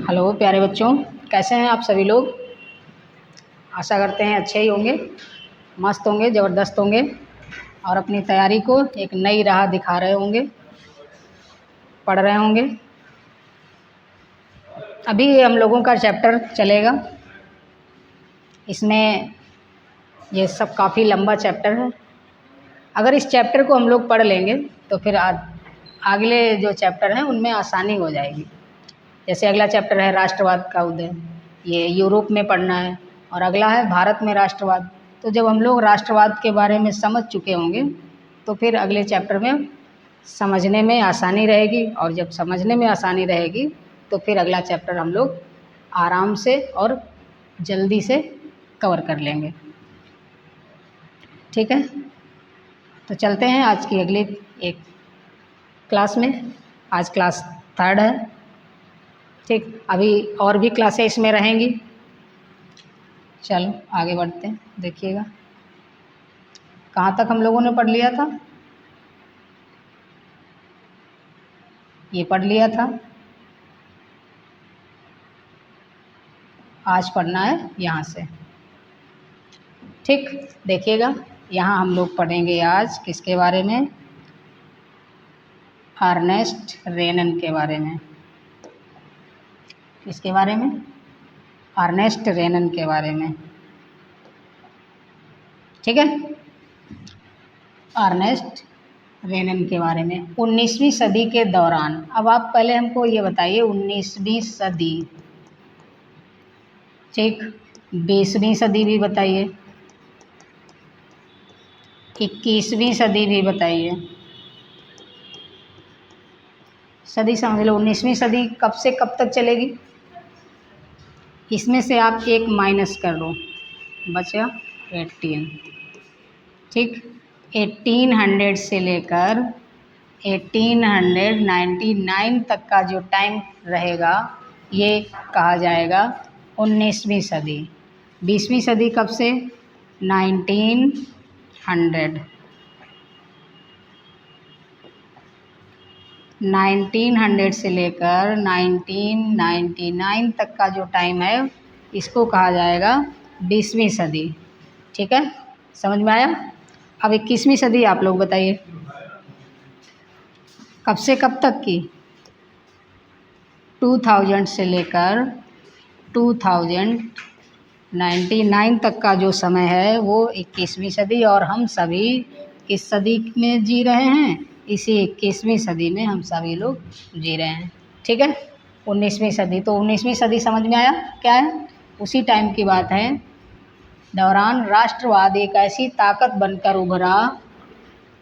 Hello प्यारे बच्चों, कैसे हैं आप सभी लोग। आशा करते हैं अच्छे ही होंगे, मस्त होंगे, ज़बरदस्त होंगे और अपनी तैयारी को एक नई राह दिखा रहे होंगे, पढ़ रहे होंगे। अभी हम लोगों का चैप्टर चलेगा, इसमें ये सब काफ़ी लंबा चैप्टर है। अगर इस चैप्टर को हम लोग पढ़ लेंगे तो फिर अगले जो चैप्टर हैं उनमें आसानी हो जाएगी। जैसे अगला चैप्टर है राष्ट्रवाद का उदय, ये यूरोप में पढ़ना है, और अगला है भारत में राष्ट्रवाद। तो जब हम लोग राष्ट्रवाद के बारे में समझ चुके होंगे तो फिर अगले चैप्टर में समझने में आसानी रहेगी, और जब समझने में आसानी रहेगी तो फिर अगला चैप्टर हम लोग आराम से और जल्दी से कवर कर लेंगे। ठीक है, तो चलते हैं आज की अगली एक क्लास में। आज क्लास 3 है। ठीक, अभी और भी क्लासें इसमें रहेंगी। चलो आगे बढ़ते हैं, देखिएगा कहाँ तक हम लोगों ने पढ़ लिया था। ये पढ़ लिया था, आज पढ़ना है यहाँ से। ठीक, देखिएगा यहाँ हम लोग पढ़ेंगे आज किसके बारे में, अर्नेस्ट रेनन के बारे में। किसके बारे में, अर्नेस्ट रेनन के बारे में। ठीक है, अर्नेस्ट रेनन के बारे में। 19वीं सदी के दौरान, अब आप पहले हमको ये बताइए 19वीं सदी, ठीक, 20वीं सदी भी बताइए, 21वीं सदी भी बताइए। सदी समझ लो, 19वीं सदी कब से कब तक चलेगी, इसमें से आप एक माइनस कर लो, बचा 18। ठीक, 1800 से लेकर 1899 तक का जो टाइम रहेगा ये कहा जाएगा 19वीं सदी। 20वीं सदी कब से, 1900 से लेकर 1999 तक का जो टाइम है इसको कहा जाएगा 20वीं सदी। ठीक है, समझ में आया। अब 21वीं सदी आप लोग बताइए कब से कब तक की, 2000 से लेकर 2099 तक का जो समय है वो 21वीं सदी, और हम सभी किस सदी में जी रहे हैं, इसी 21वीं सदी में हम सभी लोग जी रहे हैं। ठीक है, 19वीं सदी, तो 19वीं सदी समझ में आया क्या है। उसी टाइम की बात है, दौरान राष्ट्रवाद एक ऐसी ताकत बनकर उभरा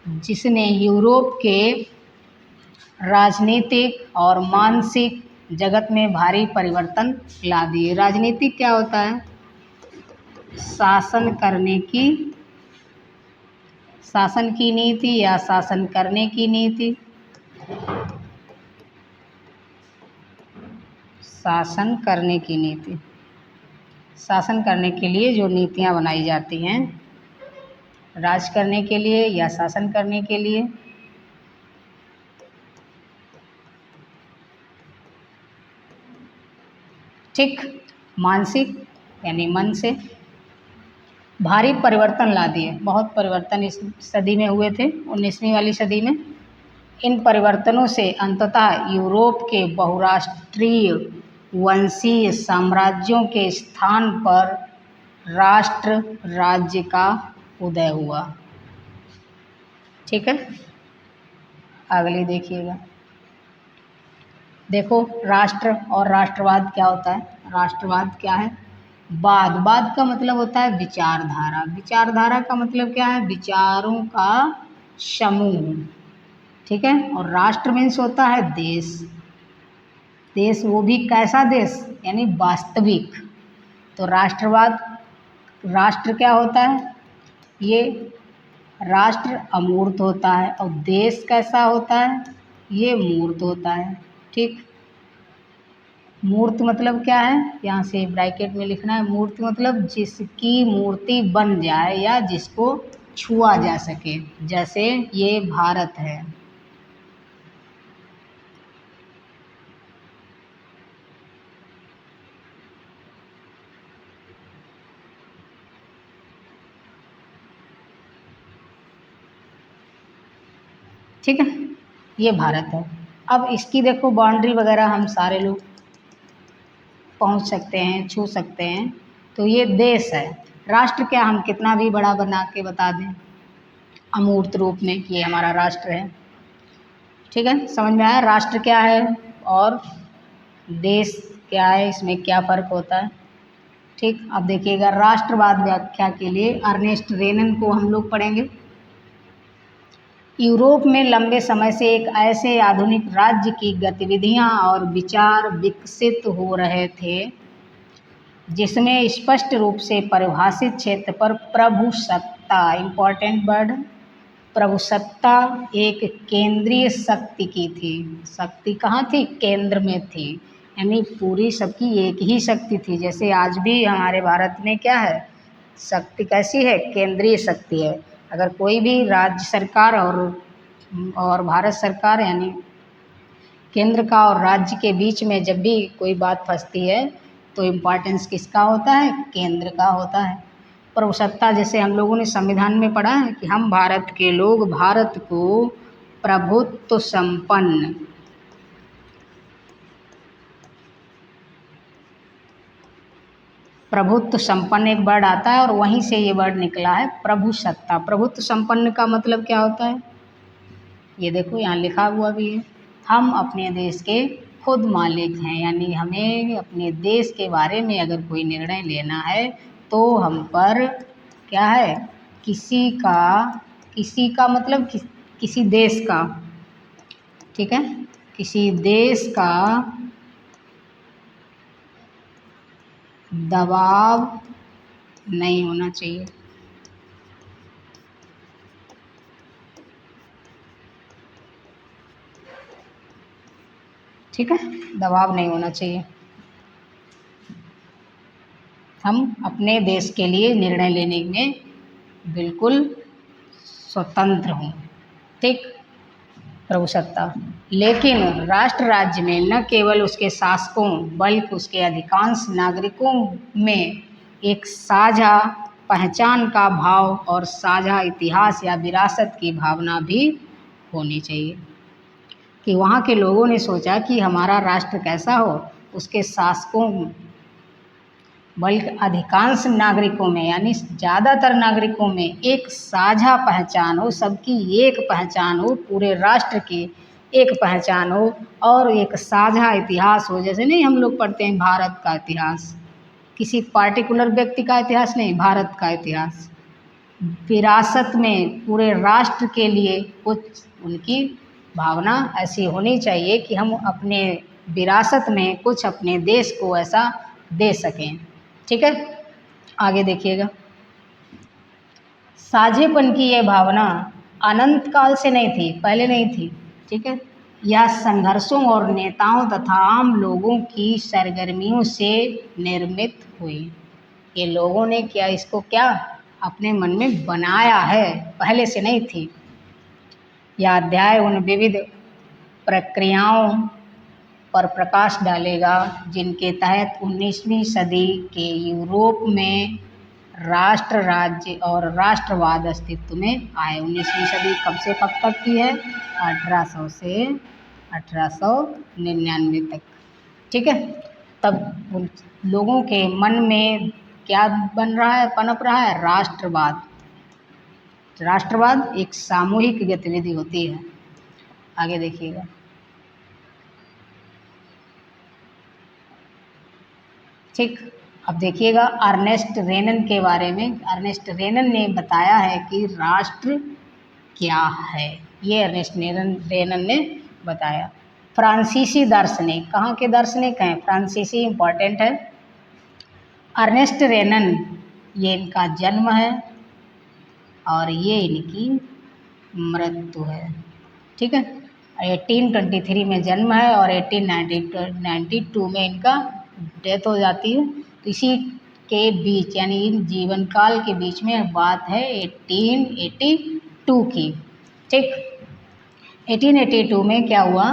जिसने यूरोप के राजनीतिक और मानसिक जगत में भारी परिवर्तन ला दिए। राजनीतिक क्या होता है, शासन की नीति या शासन करने की नीति, शासन करने की नीति, शासन करने के लिए जो नीतियां बनाई जाती हैं, राज करने के लिए या शासन करने के लिए। ठीक, मानसिक यानी मन से भारी परिवर्तन ला दिए। बहुत परिवर्तन इस सदी में हुए थे, 19वीं वाली सदी में। इन परिवर्तनों से अंततः यूरोप के बहुराष्ट्रीय वंशीय साम्राज्यों के स्थान पर राष्ट्र राज्य का उदय हुआ। ठीक है, अगली देखिएगा। देखो, राष्ट्र और राष्ट्रवाद क्या होता है। राष्ट्रवाद क्या है, वाद का मतलब होता है विचारधारा। विचारधारा का मतलब क्या है, विचारों का समूह। ठीक है, और राष्ट्र मीन्स होता है देश। देश वो भी कैसा देश, यानी वास्तविक। तो राष्ट्रवाद, राष्ट्र क्या होता है, ये राष्ट्र अमूर्त होता है, और देश कैसा होता है, ये मूर्त होता है। ठीक, मूर्त मतलब क्या है, यहाँ से ब्रैकेट में लिखना है। मूर्त मतलब जिसकी मूर्ति बन जाए या जिसको छुआ जा सके, जैसे ये भारत है। ठीक है, ये भारत है। अब इसकी देखो बाउंड्री वगैरह हम सारे लोग पहुंच सकते हैं, छू सकते हैं। तो ये देश है। राष्ट्र क्या, हम कितना भी बड़ा बना के बता दें अमूर्त रूप में कि ये हमारा राष्ट्र है। ठीक है, समझ में आया राष्ट्र क्या है और देश क्या है, इसमें क्या फ़र्क होता है। ठीक, अब देखिएगा राष्ट्रवाद व्याख्या के लिए अर्नेस्ट रेनन को हम लोग पढ़ेंगे। यूरोप में लंबे समय से एक ऐसे आधुनिक राज्य की गतिविधियां और विचार विकसित हो रहे थे जिसमें स्पष्ट रूप से परिभाषित क्षेत्र पर प्रभुसत्ता, इम्पोर्टेंट वर्ड, प्रभुसत्ता एक केंद्रीय शक्ति की थी। शक्ति कहाँ थी, केंद्र में थी, यानी पूरी सबकी एक ही शक्ति थी। जैसे आज भी हमारे भारत में क्या है, शक्ति कैसी है, केंद्रीय शक्ति है। अगर कोई भी राज्य सरकार और भारत सरकार यानी केंद्र का और राज्य के बीच में जब भी कोई बात फंसती है तो इम्पोर्टेंस किसका होता है, केंद्र का होता है। प्रभुसत्ता जैसे हम लोगों ने संविधान में पढ़ा है कि हम भारत के लोग भारत को प्रभुत्व संपन्न, प्रभुत्व संपन्न एक वर्ड आता है और वहीं से ये वर्ड निकला है प्रभुसत्ता। प्रभुत्व संपन्न का मतलब क्या होता है, ये देखो यहाँ लिखा हुआ भी है, हम अपने देश के खुद मालिक हैं। यानी हमें अपने देश के बारे में अगर कोई निर्णय लेना है तो हम पर क्या है, किसी का मतलब किसी देश का, ठीक है, किसी देश का दबाव नहीं होना चाहिए। ठीक है, दबाव नहीं होना चाहिए। हम अपने देश के लिए निर्णय लेने में बिल्कुल स्वतंत्र हों। ठीक, प्रभुसत्ता। लेकिन राष्ट्र राज्य में न केवल उसके शासकों बल्कि उसके अधिकांश नागरिकों में एक साझा पहचान का भाव और साझा इतिहास या विरासत की भावना भी होनी चाहिए। कि वहाँ के लोगों ने सोचा कि हमारा राष्ट्र कैसा हो, उसके शासकों बल्कि अधिकांश नागरिकों में यानी ज़्यादातर नागरिकों में एक साझा पहचान हो, सबकी एक पहचान हो, पूरे राष्ट्र की एक पहचान हो और एक साझा इतिहास हो। जैसे नहीं हम लोग पढ़ते हैं भारत का इतिहास, किसी पार्टिकुलर व्यक्ति का इतिहास नहीं, भारत का इतिहास। विरासत में पूरे राष्ट्र के लिए कुछ उनकी भावना ऐसी होनी चाहिए कि हम अपने विरासत में कुछ अपने देश को ऐसा दे सकें। ठीक है, आगे देखिएगा। साझेपन की यह भावना अनंत काल से नहीं थी, पहले नहीं थी। ठीक है, यह संघर्षों और नेताओं तथा आम लोगों की सरगर्मियों से निर्मित हुई। ये लोगों ने क्या इसको क्या अपने मन में बनाया है, पहले से नहीं थी। यह अध्याय उन विविध प्रक्रियाओं पर प्रकाश डालेगा जिनके तहत 19वीं सदी के यूरोप में राष्ट्र राज्य और राष्ट्रवाद अस्तित्व में आए। 19वीं सदी कब से कब तक की है, 1800 से 1899 तक। ठीक है, तब उन लोगों के मन में क्या बन रहा है, पनप रहा है, राष्ट्रवाद। राष्ट्रवाद एक सामूहिक गतिविधि होती है। आगे देखिएगा। ठीक, अब देखिएगा अर्नेस्ट रेनन के बारे में। अर्नेस्ट रेनन ने बताया है कि राष्ट्र क्या है, ये अर्नेस्ट रेनन ने बताया। फ्रांसीसी दार्शनिक, कहाँ के दार्शनिक हैं, फ्रांसीसी, इम्पॉर्टेंट है। अर्नेस्ट रेनन, ये इनका जन्म है और ये इनकी मृत्यु है। ठीक है, 1823 में जन्म है और 1892 में इनका डेथ हो जाती है। तो इसी के बीच यानी इन जीवन काल के बीच में बात है 1882 की। ठीक, 1882 में क्या हुआ,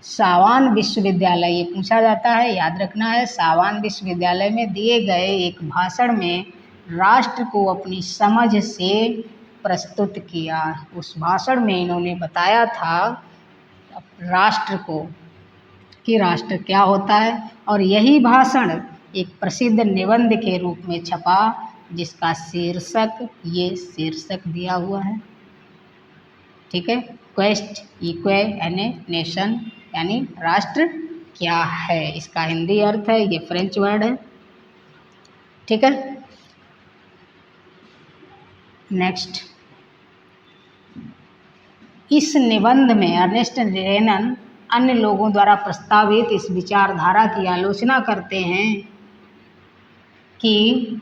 सावान विश्वविद्यालय, ये पूछा जाता है, याद रखना है। सावान विश्वविद्यालय में दिए गए एक भाषण में राष्ट्र को अपनी समझ से प्रस्तुत किया। उस भाषण में इन्होंने बताया था राष्ट्र को कि राष्ट्र क्या होता है, और यही भाषण एक प्रसिद्ध निबंध के रूप में छपा जिसका शीर्षक, ये शीर्षक दिया हुआ है, ठीक है, क्वेस्ट इक्वे यानी नेशन, यानी राष्ट्र क्या है, इसका हिंदी अर्थ है, ये फ्रेंच वर्ड है, ठीक है। नेक्स्ट, इस निबंध में अर्नेस्ट रेनन अन्य लोगों द्वारा प्रस्तावित इस विचारधारा की आलोचना करते हैं कि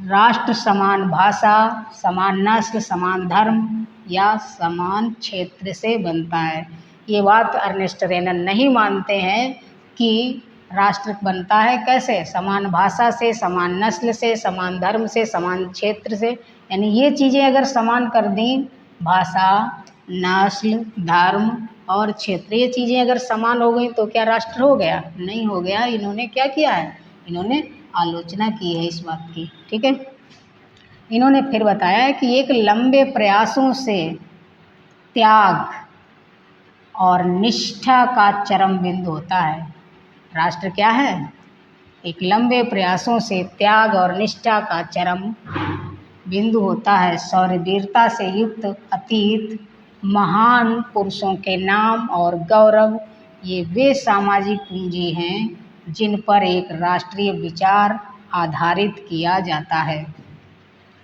राष्ट्र समान भाषा, समान नस्ल, समान धर्म या समान क्षेत्र से बनता है। ये बात अर्नेस्ट रेनन नहीं मानते हैं कि राष्ट्र बनता है कैसे, समान भाषा से, समान नस्ल से, समान धर्म से, समान क्षेत्र से। यानी ये चीज़ें अगर समान कर दी, भाषा, नस्ल, धर्म और क्षेत्र, ये चीज़ें अगर समान हो गई तो क्या राष्ट्र हो गया? नहीं हो गया। इन्होंने क्या किया है, इन्होंने आलोचना की है इस बात की, ठीक है। इन्होंने फिर बताया है कि एक लंबे प्रयासों से त्याग और निष्ठा का चरम बिंदु होता है। राष्ट्र क्या है? एक लंबे प्रयासों से त्याग और निष्ठा का चरम बिंदु होता है। शौर्य वीरता से युक्त अतीत, महान पुरुषों के नाम और गौरव, ये वे सामाजिक पूंजी हैं जिन पर एक राष्ट्रीय विचार आधारित किया जाता है,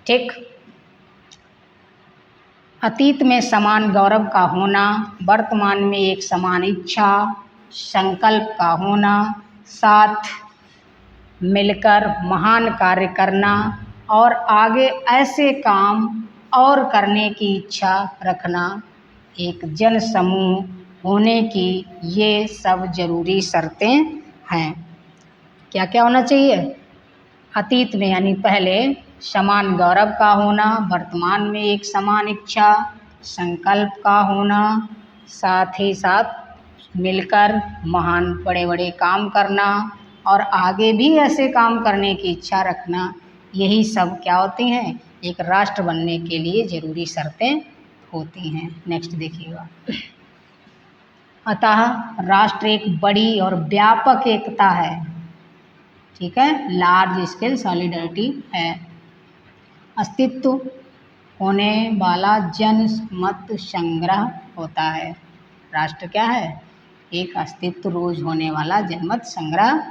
ठीक। अतीत में समान गौरव का होना, वर्तमान में एक समान इच्छा, संकल्प का होना, साथ मिलकर महान कार्य करना और आगे ऐसे काम और करने की इच्छा रखना, एक जन समूह होने की, ये सब जरूरी शर्तें हैं। क्या क्या होना चाहिए? अतीत में यानी पहले समान गौरव का होना, वर्तमान में एक समान इच्छा, संकल्प का होना, साथ ही साथ मिलकर महान बड़े बड़े काम करना और आगे भी ऐसे काम करने की इच्छा रखना, यही सब क्या होती हैं, एक राष्ट्र बनने के लिए जरूरी शर्तें होती हैं। नेक्स्ट देखिएगा। अतः राष्ट्र एक बड़ी और व्यापक एकता है, ठीक है, लार्ज स्केल सॉलिडरिटी है। अस्तित्व होने वाला जन मत संग्रह होता है। राष्ट्र क्या है? एक अस्तित्व रोज होने वाला जनमत संग्रह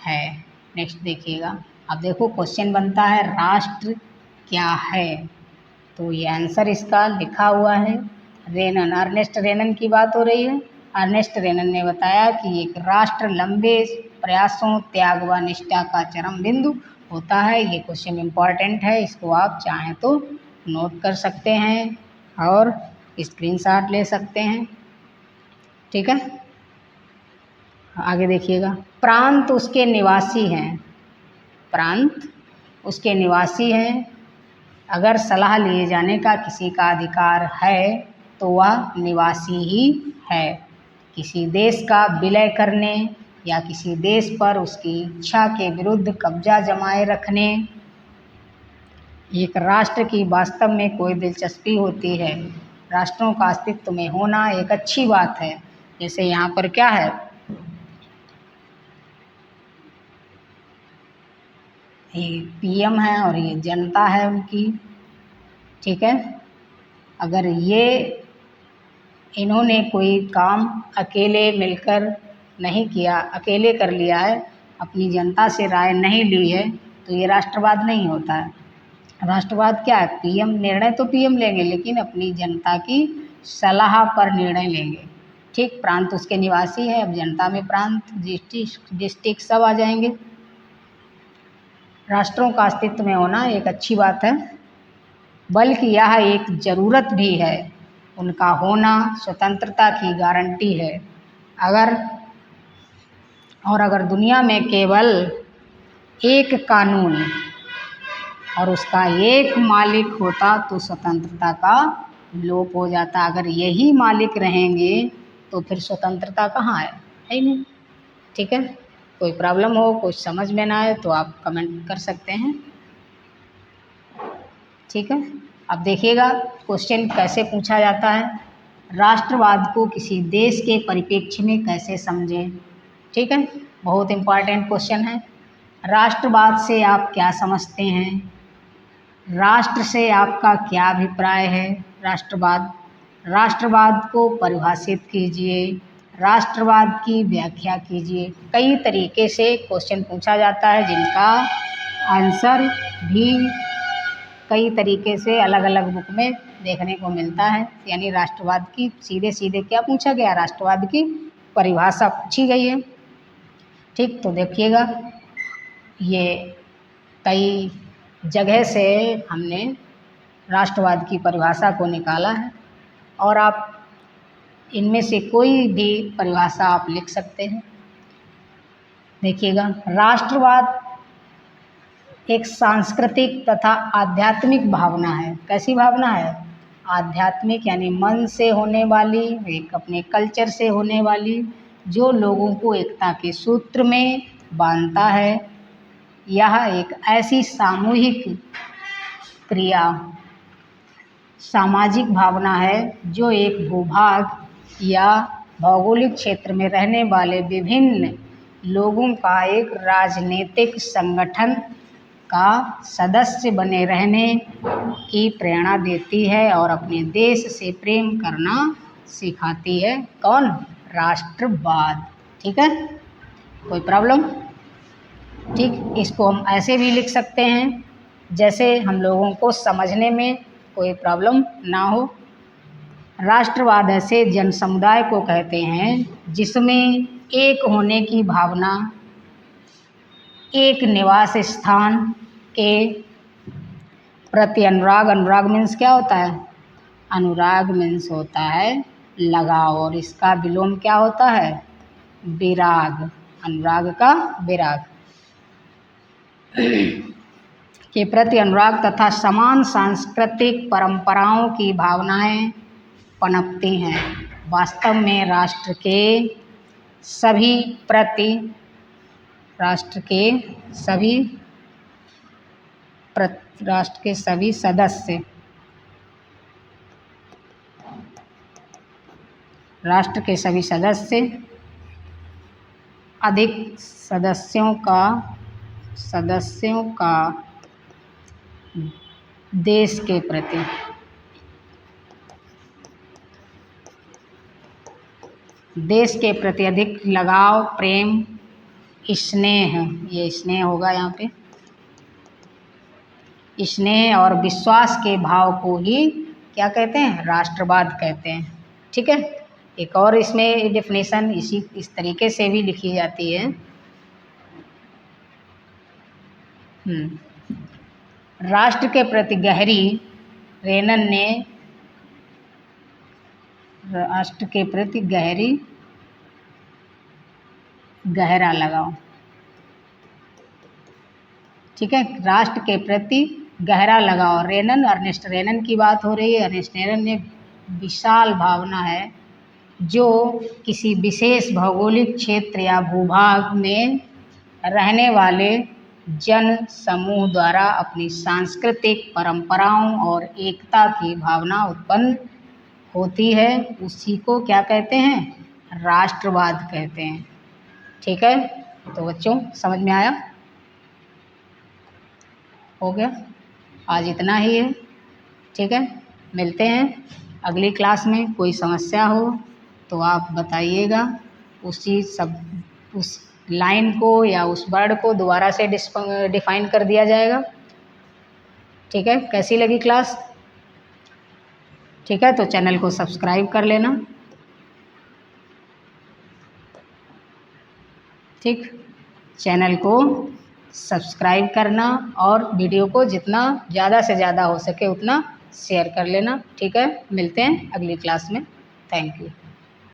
है। नेक्स्ट देखिएगा। अब देखो क्वेश्चन बनता है राष्ट्र क्या है, तो ये आंसर इसका लिखा हुआ है। रेनन, अर्नेस्ट रेनन की बात हो रही है। अर्नेस्ट रेनन ने बताया कि एक राष्ट्र लंबे प्रयासों, त्याग व निष्ठा का चरम बिंदु होता है। ये क्वेश्चन इम्पॉर्टेंट है, इसको आप चाहें तो नोट कर सकते हैं और स्क्रीनशॉट ले सकते हैं, ठीक है। आगे देखिएगा। प्रांत उसके निवासी हैं, प्रांत उसके निवासी हैं। अगर सलाह लिए जाने का किसी का अधिकार है तो वह निवासी ही है। किसी देश का विलय करने या किसी देश पर उसकी इच्छा के विरुद्ध कब्जा जमाए रखने एक राष्ट्र की वास्तव में कोई दिलचस्पी होती है। राष्ट्रों का अस्तित्व में होना एक अच्छी बात है। जैसे यहाँ पर क्या है, ये पीएम है और ये जनता है उनकी, ठीक है। अगर ये इन्होंने कोई काम अकेले मिलकर नहीं किया, अकेले कर लिया है, अपनी जनता से राय नहीं ली है, तो ये राष्ट्रवाद नहीं होता है। राष्ट्रवाद क्या है? पीएम निर्णय तो पीएम लेंगे लेकिन अपनी जनता की सलाह पर निर्णय लेंगे, ठीक। प्रांत उसके निवासी है, अब जनता में प्रांत, डिस्ट्रिक्ट सब आ जाएंगे। राष्ट्रों का अस्तित्व में होना एक अच्छी बात है, बल्कि यह एक ज़रूरत भी है। उनका होना स्वतंत्रता की गारंटी है। अगर दुनिया में केवल एक कानून और उसका एक मालिक होता तो स्वतंत्रता का लोप हो जाता। अगर यही मालिक रहेंगे तो फिर स्वतंत्रता कहाँ है ही नहीं, ठीक है। कोई प्रॉब्लम हो, कुछ समझ में ना आए तो आप कमेंट कर सकते हैं, ठीक है। अब देखिएगा क्वेश्चन कैसे पूछा जाता है, राष्ट्रवाद को किसी देश के परिप्रेक्ष्य में कैसे समझें। ठीक है, बहुत इम्पॉर्टेंट क्वेश्चन है। राष्ट्रवाद से आप क्या समझते हैं, राष्ट्र से आपका क्या अभिप्राय है। राष्ट्रवाद को परिभाषित कीजिए, राष्ट्रवाद की व्याख्या कीजिए। कई तरीके से क्वेश्चन पूछा जाता है जिनका आंसर भी कई तरीके से अलग अलग बुक में देखने को मिलता है। यानी राष्ट्रवाद की सीधे सीधे क्या पूछा गया, राष्ट्रवाद की परिभाषा पूछी गई है। ठीक, तो देखिएगा ये कई जगह से हमने राष्ट्रवाद की परिभाषा को निकाला है और आप इनमें से कोई भी परिभाषा आप लिख सकते हैं। देखिएगा, राष्ट्रवाद एक सांस्कृतिक तथा आध्यात्मिक भावना है। कैसी भावना है, आध्यात्मिक, यानी मन से होने वाली, एक अपने कल्चर से होने वाली, जो लोगों को एकता के सूत्र में बांधता है। यह एक ऐसी सामूहिक क्रिया, सामाजिक भावना है जो एक भूभाग या भौगोलिक क्षेत्र में रहने वाले विभिन्न लोगों का एक राजनीतिक संगठन का सदस्य बने रहने की प्रेरणा देती है और अपने देश से प्रेम करना सिखाती है। कौन, राष्ट्रवाद। ठीक है, कोई प्रॉब्लम। ठीक, इसको हम ऐसे भी लिख सकते हैं जैसे हम लोगों को समझने में कोई प्रॉब्लम ना हो। राष्ट्रवाद ऐसे जन समुदाय को कहते हैं जिसमें एक होने की भावना, एक निवास स्थान के प्रति अनुराग, अनुराग मीन्स क्या होता है, अनुराग मीन्स होता है लगाव, और इसका विलोम क्या होता है, विराग, अनुराग का विराग के प्रति अनुराग तथा समान सांस्कृतिक परंपराओं की भावनाएं पनपती हैं। वास्तव में राष्ट्र के सभी सदस्य अधिक सदस्यों का देश के प्रति अधिक लगाव, प्रेम, स्नेह, ये स्नेह होगा यहाँ पे, स्नेह और विश्वास के भाव को ही क्या कहते हैं, राष्ट्रवाद कहते हैं। ठीक है, एक और इसमें डेफिनेशन इस तरीके से भी लिखी जाती है। राष्ट्र के प्रति गहरा लगाव। ठीक है, राष्ट्र के प्रति गहरा लगाव। अर्नेस्ट रेनन की बात हो रही है। अर्नेस्ट रेनन ने विशाल भावना है जो किसी विशेष भौगोलिक क्षेत्र या भूभाग में रहने वाले जन समूह द्वारा अपनी सांस्कृतिक परंपराओं और एकता की भावना उत्पन्न होती है, उसी को क्या कहते हैं, राष्ट्रवाद कहते हैं। ठीक है, तो बच्चों समझ में आया, हो गया, आज इतना ही है। ठीक है, मिलते हैं अगली क्लास में। कोई समस्या हो तो आप बताइएगा, उस लाइन को या उस वर्ड को दोबारा से डिफाइन कर दिया जाएगा। ठीक है, कैसी लगी क्लास। ठीक है, तो चैनल को सब्सक्राइब कर लेना। ठीक, चैनल को सब्सक्राइब करना और वीडियो को जितना ज़्यादा से ज़्यादा हो सके उतना शेयर कर लेना। ठीक है, मिलते हैं अगली क्लास में। Thank you.